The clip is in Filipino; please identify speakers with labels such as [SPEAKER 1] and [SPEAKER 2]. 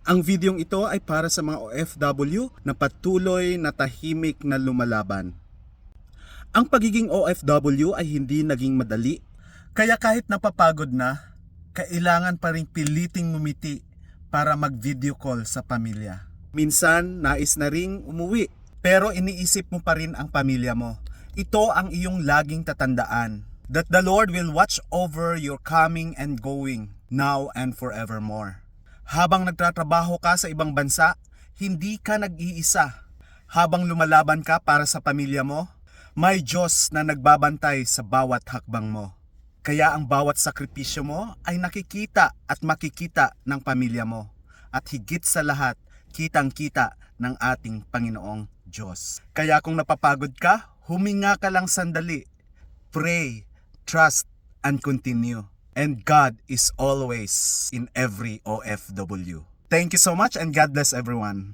[SPEAKER 1] Ang videong ito ay para sa mga OFW na patuloy na tahimik na lumalaban. Ang pagiging OFW ay hindi naging madali. Kaya kahit napapagod na, kailangan pa rin piliting ngumiti para mag-video call sa pamilya. Minsan, nais na ring umuwi, pero iniisip mo pa rin ang pamilya mo. Ito ang iyong laging tatandaan, that the Lord will watch over your coming and going, now and forevermore. Habang nagtatrabaho ka sa ibang bansa, hindi ka nag-iisa. Habang lumalaban ka para sa pamilya mo, may Diyos na nagbabantay sa bawat hakbang mo. Kaya ang bawat sakripisyo mo ay nakikita at makikita ng pamilya mo. At higit sa lahat, kitang-kita ng ating Panginoong Diyos. Kaya kung napapagod ka, huminga ka lang sandali. Pray, trust, and continue. And God is always in every OFW. Thank you so much and God bless everyone.